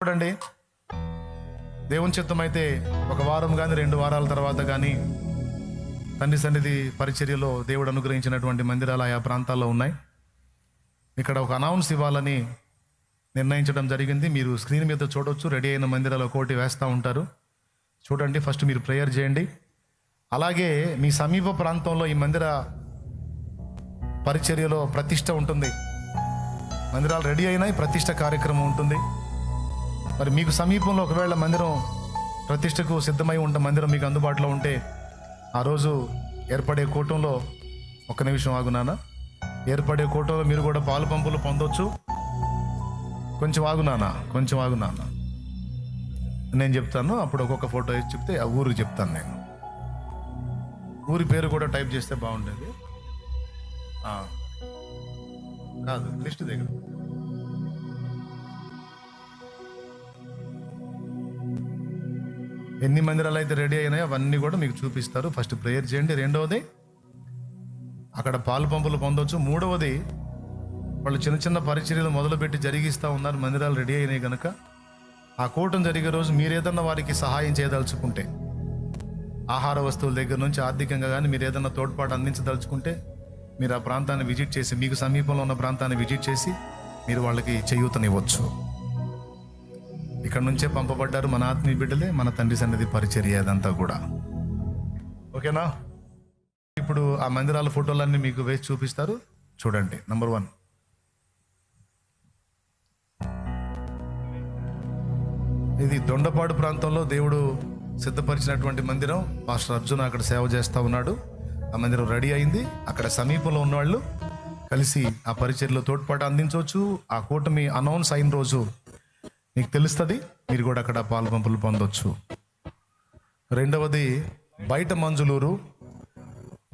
చూడండి, దేవుని చిత్తం అయితే ఒక వారం కానీ 2 వారాల తర్వాత కానీ తండ్రి సన్నిధి పరిచర్యలో దేవుడు అనుగ్రహించినటువంటి మందిరాలు ఆయా ప్రాంతాల్లో ఉన్నాయి. ఇక్కడ ఒక అనౌన్స్ ఇవ్వాలని నిర్ణయించడం జరిగింది. మీరు స్క్రీన్ మీద చూడవచ్చు. రెడీ అయిన మందిరాలు ఒక్కోటి వేస్తూ ఉంటారు. చూడండి, ఫస్ట్ మీరు ప్రేయర్ చేయండి. అలాగే మీ సమీప ప్రాంతంలో ఈ మందిర పరిచర్యలో ప్రతిష్ట ఉంటుంది. మందిరాలు రెడీ అయినాయి, ప్రతిష్ట కార్యక్రమం ఉంటుంది. మరి మీకు సమీపంలో ఒకవేళ మందిరం ప్రతిష్టకు సిద్ధమై ఉన్న మందిరం మీకు అందుబాటులో ఉంటే ఆ రోజు ఏర్పడే కూటంలో, ఒక్క నిమిషం ఆగునానా, ఏర్పడే కూటంలో మీరు కూడా పాలు పంపులు పొందొచ్చు. కొంచెం ఆగునానా, నేను చెప్తాను. అప్పుడు ఒక్కొక్క ఫోటో వేసి చెప్తే ఆ ఊరికి చెప్తాను. నేను ఊరి పేరు కూడా టైప్ చేస్తే బాగుండేది. కాదు, లిస్ట్ దగ్గర ఎన్ని మందిరాలు అయితే రెడీ అయినాయో అవన్నీ కూడా మీకు చూపిస్తారు. ఫస్ట్ ప్రేయర్ చేయండి. రెండవది, అక్కడ పాలు పంపులు పొందవచ్చు. మూడవది, వాళ్ళు చిన్న చిన్న పరిచర్యలు మొదలుపెట్టి జరిగిస్తూ ఉన్నారు. మందిరాలు రెడీ అయినాయి కనుక ఆ కూటం జరిగే రోజు మీరు ఏదన్నా వారికి సహాయం చేయదలుచుకుంటే, ఆహార వస్తువుల దగ్గర నుంచి ఆర్థికంగా కానీ మీరు ఏదన్నా తోడ్పాటు అందించదలుచుకుంటే, మీరు ఆ ప్రాంతాన్ని విజిట్ చేసి, మీకు సమీపంలో ఉన్న ప్రాంతాన్ని విజిట్ చేసి మీరు వాళ్ళకి చేయూతనివ్వచ్చు. ఇక్కడ నుంచే పంపబడ్డారు మన ఆత్మీయ బిడ్డలే, మన తండ్రి సన్నిధి పరిచర్య అదంతా కూడా. ఓకేనా? ఇప్పుడు ఆ మందిరాల ఫోటోలన్నీ మీకు వేసి చూపిస్తారు. చూడండి. నంబర్ 1, ఇది దొండపాడు ప్రాంతంలో దేవుడు సిద్ధపరిచినటువంటి మందిరం. పాస్టర్ అర్జున్ అక్కడ సేవ చేస్తూ ఉన్నాడు. ఆ మందిరం రెడీ అయింది. అక్కడ సమీపంలో ఉన్నవాళ్ళు కలిసి ఆ పరిచర్యలో తోడ్పాటు అందించవచ్చు. ఆ కూటమి అనౌన్స్ అయిన రోజు మీకు తెలుస్తుంది, మీరు కూడా అక్కడ పాలు పంపులు పొందొచ్చు. రెండవది, బయట మంజులూరు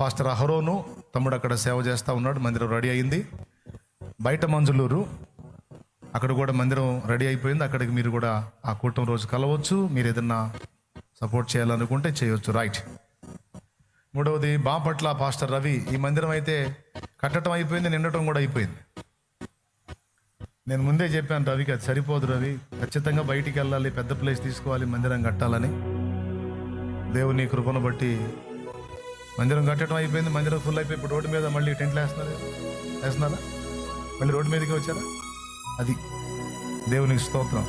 పాస్టర్ అహరోను తమ్ముడు అక్కడ సేవ చేస్తూ ఉన్నాడు. మందిరం రెడీ అయింది. బయట మంజులూరు అక్కడ కూడా మందిరం రెడీ అయిపోయింది. అక్కడికి మీరు కూడా ఆ కూటమి రోజు కలవచ్చు. మీరు ఏదన్నా సపోర్ట్ చేయాలనుకుంటే చేయొచ్చు. రైట్. మూడవది, బాపట్ల పాస్టర్ రవి. ఈ మందిరం అయితే కట్టడం అయిపోయింది, నిండటం కూడా అయిపోయింది. నేను ముందే చెప్పాను రవికి, అది సరిపోదు రవి, ఖచ్చితంగా బయటికి వెళ్ళాలి, పెద్ద ప్లేస్ తీసుకోవాలి, మందిరం కట్టాలని. దేవుని కృపను బట్టి మందిరం కట్టడం అయిపోయింది. మందిరం ఫుల్ అయిపోయి ఇప్పుడు రోడ్డు మీద మళ్ళీ టెంట్లు వేస్తున్నారా? మళ్ళీ రోడ్డు మీదకి వచ్చారా? అది దేవునికి స్తోత్రం.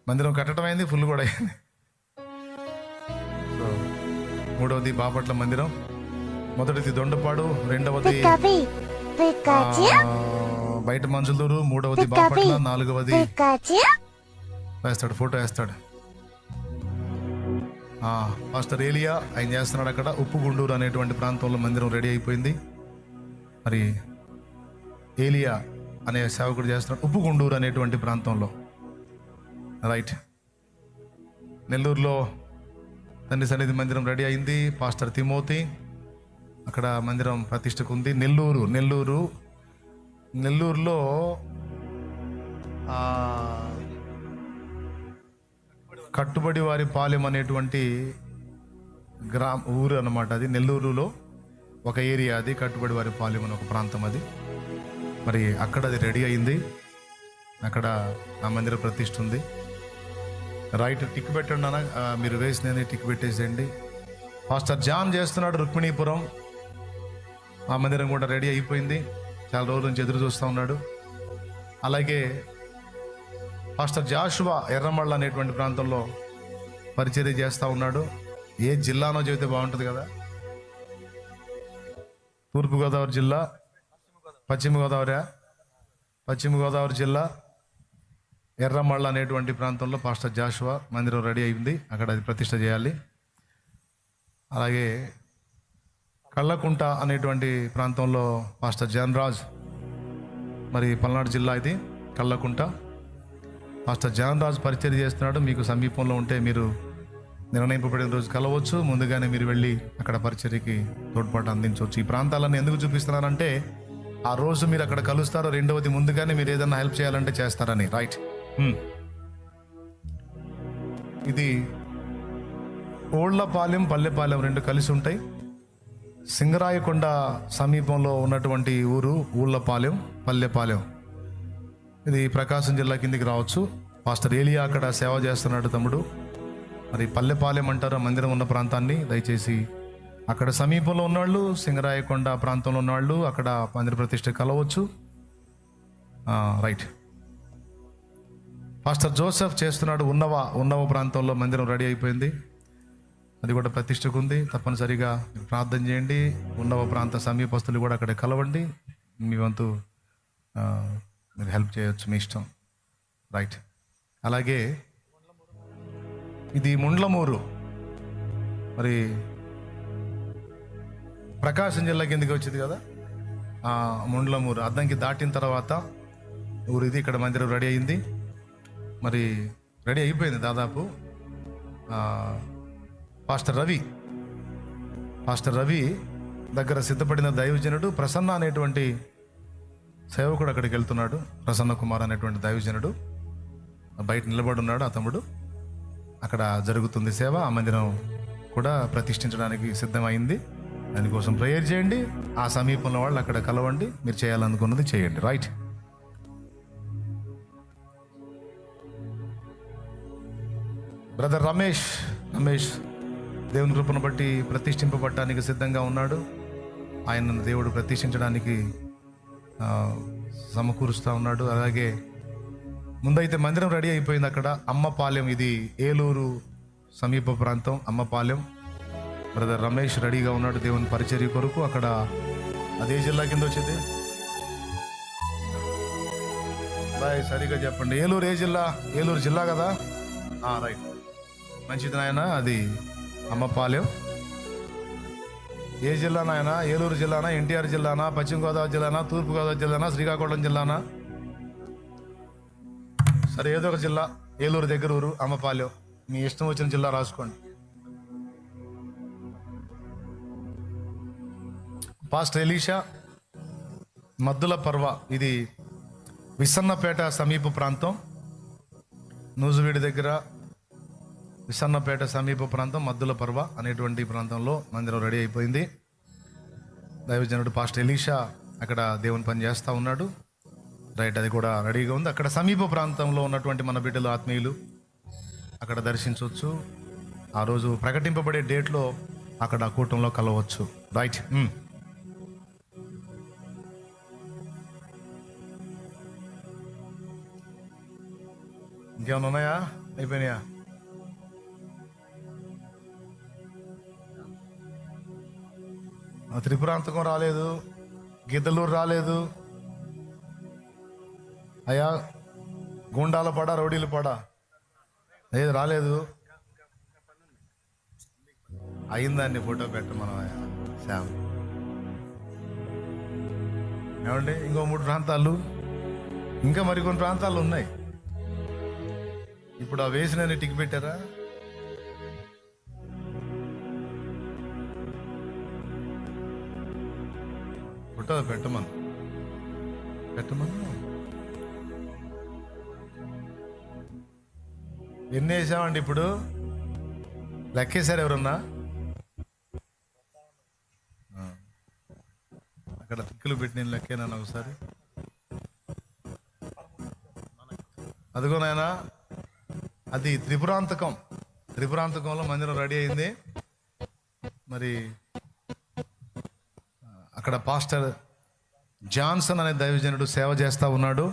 మందిరం కట్టడం అయింది, ఫుల్ కూడా అయింది. సో మూడవది బాపట్ల మందిరం, మొదటిది దొండపాడు, రెండవది బయట మంజులూరు, మూడవది బాపట్ల, నాలుగవది వేస్తాడు, ఫోటో వేస్తాడు పాస్టర్ ఏలియా, ఆయన చేస్తున్నాడు అక్కడ. ఉప్పుగుండూరు అనేటువంటి ప్రాంతంలో మందిరం రెడీ అయిపోయింది. మరి ఏలియా అనే సేవకుడు చేస్తున్నాడు ఉప్పుగుండూరు అనేటువంటి ప్రాంతంలో. రైట్. నెల్లూరులో తండ్రి సన్నిధి మందిరం రెడీ అయింది. పాస్టర్ తిమోతి అక్కడ మందిరం ప్రతిష్టకు ఉంది. నెల్లూరులో కట్టుబడి వారి పాలెం అనేటువంటి ఊరు అన్నమాట. అది నెల్లూరులో ఒక ఏరియా, అది కట్టుబడి వారి పాలెం అని ఒక ప్రాంతం. అది మరి అక్కడ అది రెడీ అయింది. అక్కడ ఆ మందిర ప్రతిష్ఠ ఉంది. రైట్. టిక్ పెట్టండి అన్న, మీరు వేసినది టిక్ పెట్టేసేయండి. పాస్టర్ జాన్ చేస్తున్నాడు రుక్మిణీపురం. ఆ మందిరం కూడా రెడీ అయిపోయింది. చాలా రోజుల నుంచి ఎదురు చూస్తూ ఉన్నాడు. అలాగే పాస్టర్ జాషువా ఎర్రమళ్ళ అనేటువంటి ప్రాంతంలో పరిచర్య చేస్తూ ఉన్నాడు. ఏ జిల్లానో చెబితే బాగుంటుంది కదా? తూర్పుగోదావరి జిల్లా, పశ్చిమ గోదావరి జిల్లా ఎర్రమళ్ళ అనేటువంటి ప్రాంతంలో పాస్టర్ జాషువా మందిరం రెడీ అయింది. అక్కడ అది ప్రతిష్ఠ చేయాలి. అలాగే కళ్ళకుంట అనేటువంటి ప్రాంతంలో పాస్టర్ జాన్రాజ్, మరి పల్నాడు జిల్లా ఇది కళ్ళకుంట. పాస్టర్ జాన్రాజ్ పరిచర్య చేస్తున్నాడు. మీకు సమీపంలో ఉంటే మీరు నిర్ణయింపబడిన రోజు కలవచ్చు. ముందుగానే మీరు వెళ్ళి అక్కడ పరిచర్యకి తోడ్పాటు అందించవచ్చు. ఈ ప్రాంతాలను ఎందుకు చూపిస్తున్నానంటే, ఆ రోజు మీరు అక్కడ కలుస్తారు. రెండవది, ముందుగానే మీరు ఏదైనా హెల్ప్ చేయాలంటే చేస్తారని. రైట్. ఇది ఓళ్లపాలెం, పల్లెపాలెం రెండు కలిసి ఉంటాయి. సింగరాయకొండ సమీపంలో ఉన్నటువంటి ఊరు ఊళ్ళపాలెం, పల్లెపాలెం. ఇది ప్రకాశం జిల్లా కిందికి రావచ్చు. పాస్టర్ ఏలియా అక్కడ సేవ చేస్తున్నాడు తమ్ముడు. మరి పల్లెపాలెం అంటారు ఆ మందిరం ఉన్న ప్రాంతాన్ని. దయచేసి అక్కడ సమీపంలో ఉన్నవాళ్ళు, సింగరాయకొండ ప్రాంతంలో ఉన్నవాళ్ళు అక్కడ మందిర ప్రతిష్ఠ కలవచ్చు. రైట్. పాస్టర్ జోసెఫ్ చేస్తున్నాడు ఉన్నవ ప్రాంతంలో మందిరం రెడీ అయిపోయింది, అది కూడా ప్రతిష్టకు ఉంది. తప్పనిసరిగా ప్రార్థన చేయండి. ఉన్నవ ప్రాంత సమీపస్తులు కూడా అక్కడ కలవండి. మీ వంతు మీరు హెల్ప్ చేయొచ్చు, మీ ఇష్టం. రైట్. అలాగే ఇది ముండ్లమూరు, మరి ప్రకాశం జిల్లా కిందకి వచ్చింది కదా. ముండ్లమూరు అద్దంకి దాటిన తర్వాత ఊరు ఇది. ఇక్కడ మందిరం రెడీ అయింది, మరి రెడీ అయిపోయింది దాదాపు. పాస్టర్ రవి దగ్గర సిద్ధపడిన దైవజనుడు ప్రసన్న అనేటువంటి సేవకుడు అక్కడికి వెళ్తున్నాడు. ప్రసన్న కుమార్ అనేటువంటి దైవజనుడు బయట నిలబడి ఉన్నాడు. ఆ తమ్ముడు అక్కడ జరుగుతుంది సేవ. ఆ మందిరం కూడా ప్రతిష్ఠించడానికి సిద్ధమైంది. దానికోసం ప్రేయర్ చేయండి. ఆ సమీపంలో వాళ్ళు అక్కడ కలవండి. మీరు చేయాలనుకున్నది చేయండి. రైట్. బ్రదర్ రమేష్ దేవుని కృపను బట్టి ప్రతిష్ఠింపబడటానికి సిద్ధంగా ఉన్నాడు. ఆయనను దేవుడు ప్రతిష్ఠించడానికి సమకూరుస్తూ ఉన్నాడు. అలాగే ముందైతే మందిరం రెడీ అయిపోయింది అక్కడ. అమ్మపాలెం, ఇది ఏలూరు సమీప ప్రాంతం అమ్మపాలెం. బ్రదర్ రమేష్ రెడీగా ఉన్నాడు దేవుని పరిచర్య కొరకు. అక్కడ అదే జిల్లా కింద వచ్చేది. బాయ్ సరిగా చెప్పండి. ఏలూరు ఏ జిల్లా? ఏలూరు జిల్లా కదా. రైట్, మంచిది నాయన. అది అమ్మపాలెం ఏ జిల్లా నాయన? ఏలూరు జిల్లానా, ఎన్టీఆర్ జిల్లానా, పశ్చిమ గోదావరి జిల్లానా, తూర్పు గోదావరి జిల్లానా, శ్రీకాకుళం జిల్లానా? సరే, ఏదో ఒక జిల్లా. ఏలూరు దగ్గర ఊరు అమ్మపాలెం. మీ ఇష్టం వచ్చిన జిల్లా రాసుకోండి. పాస్టర్ ఎలీషా మద్దుల పర్వ, ఇది విసన్నపేట సమీప ప్రాంతం. నూజువీడి దగ్గర విసన్నపేట సమీప ప్రాంతం మద్దుల పర్వ అనేటువంటి ప్రాంతంలో మందిరం రెడీ అయిపోయింది. దైవజనుడు పాస్టర్ ఎలీషా అక్కడ దేవుని పని చేస్తూ ఉన్నాడు. రైట్, అది కూడా రెడీగా ఉంది. అక్కడ సమీప ప్రాంతంలో ఉన్నటువంటి మన బిడ్డలు, ఆత్మీయులు అక్కడ దర్శించవచ్చు. ఆ రోజు ప్రకటింపబడే డేట్లో అక్కడ కూటంలో కలవచ్చు. రైట్. ఇంకేమైనా ఉన్నాయా? అయిపోయినాయా? త్రిపురాంతకం రాలేదు, గిద్దలూరు రాలేదు. అయ్యా గుండాల పడ, రౌడీల పడ ఏది రాలేదు. అయిందాన్ని ఫోటో పెట్టమనం శ్యామ్. ఏమండి, ఇంకో 3 ప్రాంతాలు, ఇంకా మరికొన్ని ప్రాంతాలు ఉన్నాయి. ఇప్పుడు ఆ వేసిన టిక్ పెట్టారా? ఫోటో పెట్టమను. ఎన్ని వేసామండి ఇప్పుడు? లెక్కేశారు ఎవరన్నా? అక్కడ తిక్కులు పెట్టి నేను లెక్కేనాను ఒకసారి. అదిగో నాయనా, అది త్రిపురాంతకంలో మందిరం రెడీ అయింది. మరి అక్కడ పాస్టర్ జాన్సన్ అనే దైవజనుడు సేవ చేస్తూ ఉన్నాడు.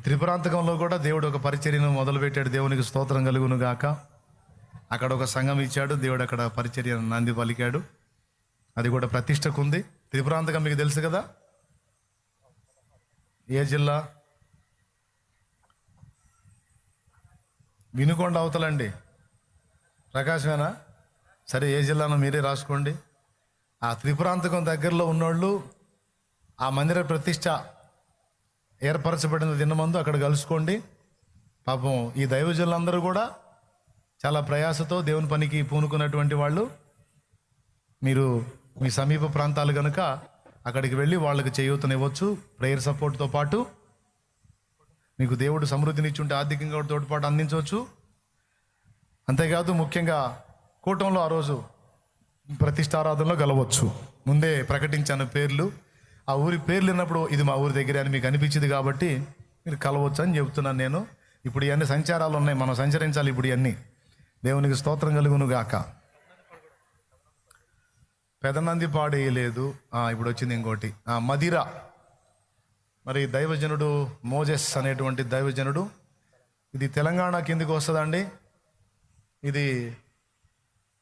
త్రిపురాంతకంలో కూడా దేవుడు ఒక పరిచర్యను మొదలుపెట్టాడు. దేవునికి స్తోత్రం కలుగును గాక. అక్కడ ఒక సంఘం ఇచ్చాడు దేవుడు. అక్కడ పరిచర్యను నాంది పలికాడు. అది కూడా ప్రతిష్టకు ఉంది. త్రిపురాంతకం మీకు తెలుసు కదా. ఏ జిల్లా? వినుకొండ అవతలండి. ప్రకాశమేనా? సరే, ఏ జిల్లానో మీరే రాసుకోండి. ఆ త్రిపురాంతకం దగ్గరలో ఉన్నోళ్ళు ఆ మందిర ప్రతిష్ట ఏర్పరచబడిన దినమందు అక్కడ కలుసుకోండి. పాపం ఈ దైవజనులందరూ కూడా చాలా ప్రయాసతో దేవుని పనికి పూనుకున్నటువంటి వాళ్ళు. మీరు మీ సమీప ప్రాంతాలు కనుక అక్కడికి వెళ్ళి వాళ్ళకి చేయూతనివ్వచ్చు. ప్రేయర్ సపోర్ట్తో పాటు మీకు దేవుడు సమృద్ధినిచ్చుంటే ఆర్థికంగా తోడ్పాటు అందించవచ్చు. అంతేకాదు, ముఖ్యంగా కూటంలో ఆ రోజు ప్రతిష్టారాధనలో కలవచ్చు. ముందే ప్రకటించాను పేర్లు. ఆ ఊరి పేర్లు విన్నప్పుడు ఇది మా ఊరి దగ్గర అని మీకు అనిపించింది కాబట్టి మీరు కలవచ్చు అని చెబుతున్నాను నేను. ఇప్పుడు ఇవన్నీ సంచారాలు ఉన్నాయి, మనం సంచరించాలి ఇప్పుడు ఇవన్నీ. దేవునికి స్తోత్రం కలుగును గాక. పెదనందిపాడు వేయలేదు, ఇప్పుడు వచ్చింది ఇంకోటి మదిర. మరి దైవజనుడు మోజెస్ అనేటువంటి దైవజనుడు, ఇది తెలంగాణ కిందకి వస్తుందండి. ఇది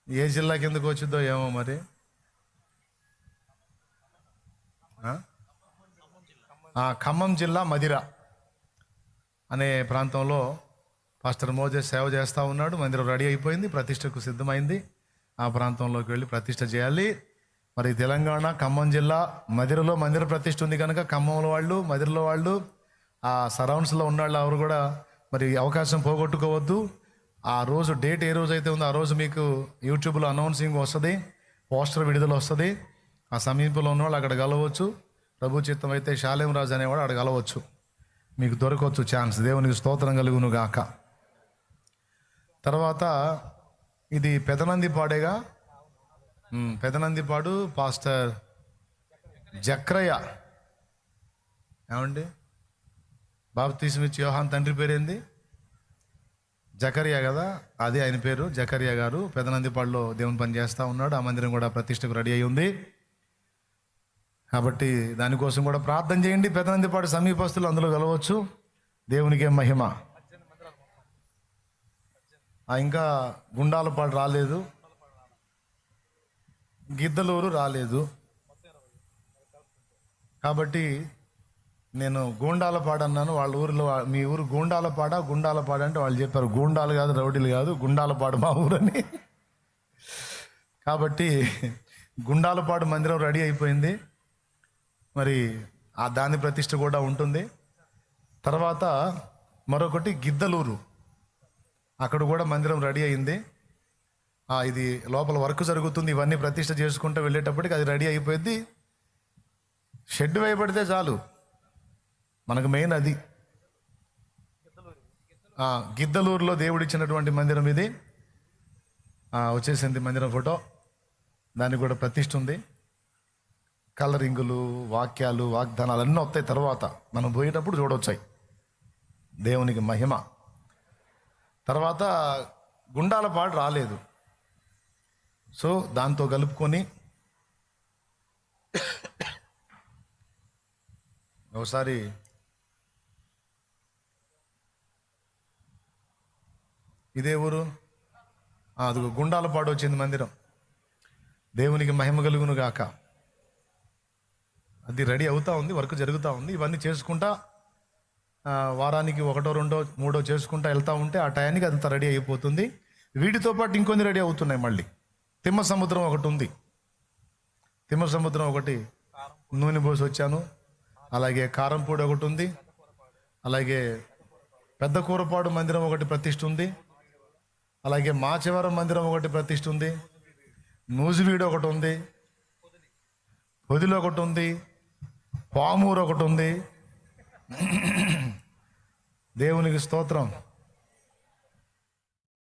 ఏ జిల్లా కిందకు వచ్చిందో ఏమో మరి. ఖమ్మం జిల్లా మదిర అనే ప్రాంతంలో పాస్టర్ మోజెస్ సేవ చేస్తూ ఉన్నాడు. మందిరం రెడీ అయిపోయింది, ప్రతిష్టకు సిద్ధమైంది. ఆ ప్రాంతంలోకి వెళ్ళి ప్రతిష్ట చేయాలి. మరి తెలంగాణ ఖమ్మం జిల్లా మదిరలో మందిర ప్రతిష్ఠ ఉంది కనుక ఖమ్మంలో వాళ్ళు, మదిరలో వాళ్ళు, ఆ సరౌండ్స్లో ఉన్నవాళ్ళు ఎవరు కూడా మరి అవకాశం పోగొట్టుకోవద్దు. ఆ రోజు డేట్ ఏ రోజు అయితే ఉందో ఆ రోజు మీకు యూట్యూబ్లో అనౌన్సింగ్ వస్తుంది, పోస్టర్ విడుదల వస్తుంది. ఆ సమీపంలో ఉన్నవాళ్ళు అక్కడ కలవచ్చు. ప్రభు చిత్తం అయితే శాలేం రాజు అనేవాడు అక్కడ కలవచ్చు, మీకు దొరకవచ్చు ఛాన్స్. దేవునికి స్తోత్రం కలుగును గాక. తర్వాత ఇది పెదనందిపాడేగా, పెదనందిపాడు పాస్టర్ జక్రయ్య. ఏమండి బాప్తిస్మా ఇచ్చి యోహాన్ తండ్రి పేరేంది? జకరియా కదా, అది ఆయన పేరు. జకరియా గారు పెదనందిపాడులో దేవుని పని చేస్తూ ఉన్నాడు. ఆ మందిరం కూడా ప్రతిష్టకు రెడీ అయి ఉంది. కాబట్టి దానికోసం కూడా ప్రార్థన చేయండి. పెదనందిపాడు సమీపస్తులు అందులో కలవచ్చు. దేవునికే మహిమ. ఇంకా గుండాలపాడు రాలేదు, గిద్దలూరు రాలేదు. కాబట్టి నేను గూండాలపాడు అన్నాను. వాళ్ళ ఊరిలో, మీ ఊరు గూండాలపాడ గుండాలపాడు అంటే వాళ్ళు చెప్పారు గూండాలు కాదు, రౌడీలు కాదు, గుండాలపాడు మా ఊరని. కాబట్టి గుండాలపాడు మందిరం రెడీ అయిపోయింది. మరి ఆ దాని ప్రతిష్ఠ కూడా ఉంటుంది. తర్వాత మరొకటి గిద్దలూరు, అక్కడ కూడా మందిరం రెడీ అయింది. ఇది లోపల వర్క్ జరుగుతుంది. ఇవన్నీ ప్రతిష్ఠ చేసుకుంటూ వెళ్ళేటప్పటికి అది రెడీ అయిపోయింది. షెడ్ వేయబడితే చాలు, మనకు మెయిన్ అది. గిద్దలూరులో దేవుడిచ్చినటువంటి మందిరం ఇది. వచ్చేసింది మందిరం ఫోటో, దానికి కూడా ప్రతిష్ఠ ఉంది. కలరింగులు, వాక్యాలు, వాగ్దానాలు అన్నీ వస్తాయి తర్వాత, మనం పోయేటప్పుడు చూడొచ్చాయి. దేవునికి మహిమ. తర్వాత గుండాలపాడు రాలేదు, సో దాంతో కలుపుకొని ఒకసారి ఇదే ఊరు, అది గుండాలపాడు వచ్చింది మందిరం. దేవునికి మహిమ కలుగును గాక. అది రెడీ అవుతూ ఉంది, వర్క్ జరుగుతూ ఉంది. ఇవన్నీ చేసుకుంటా వారానికి 1, 2, 3 చేసుకుంటా వెళ్తూ ఉంటే ఆ టయానికి అంతా రెడీ అయిపోతుంది. వీటితో పాటు ఇంకొన్ని రెడీ అవుతున్నాయి. మళ్ళీ తిమ్మ సముద్రం ఒకటి ఉంది. తిమ్మ సముద్రం ఒకటి నూనె పోసి వచ్చాను. అలాగే కారంపూడి ఒకటి ఉంది. అలాగే పెద్ద కూరపాడు మందిరం ఒకటి ప్రతిష్ఠ ఉంది. అలాగే మాచవరం మందిరం ఒకటి ప్రతిష్ఠ ఉంది. నూజివీడు ఒకటి ఉంది. పొదిలో ఒకటి ఉంది. పామూరు ఒకటి ఉంది. దేవునికి స్తోత్రం.